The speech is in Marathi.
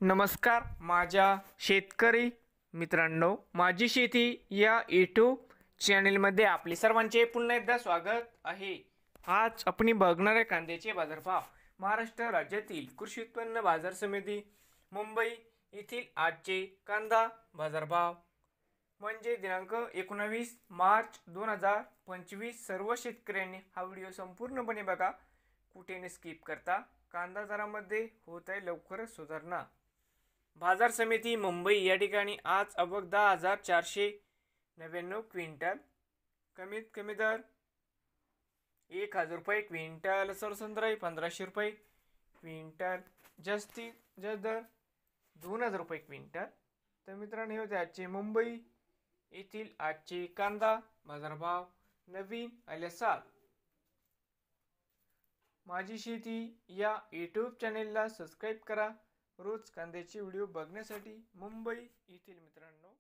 नमस्कार माझ्या शेतकरी मित्रांनो, माझी शेती या यूट्यूब चॅनलमध्ये आपले सर्वांचे पुन्हा एकदा स्वागत आहे। आज आपण बघणार आहे कांद्याचे बाजारभाव। महाराष्ट्र राज्यातील कृषी उत्पन्न बाजार समिती मुंबई येथील आजचे कांदा बाजारभाव म्हणजे दिनांक 19 मार्च 2025। सर्व शेतकऱ्यांनी हा व्हिडिओ संपूर्णपणे बघा, कुठे न स्किप करता। कांदा दरामध्ये होत आहे लवकरच सुधारणा। बाजार समिती मुंबई या ठिकाणी आज अवघ 10,499 क्विंटल, कमीत कमी दर 1,000 रुपये क्विंटल, सरसंद्राई 1,500 रुपये क्विंटल, जास्तीत जास्त दर 2,000 रुपये क्विंटल। तर मित्रांनो, हे होते आजचे मुंबई येथील आजचे कांदा बाजारभाव। नवीन आल्यासाल माझी शेती या यूट्यूब चॅनेलला सबस्क्राईब करा रोज कांद्याचे व्हिडिओ बघण्यासाठी। मुंबई येथील मित्रांनो।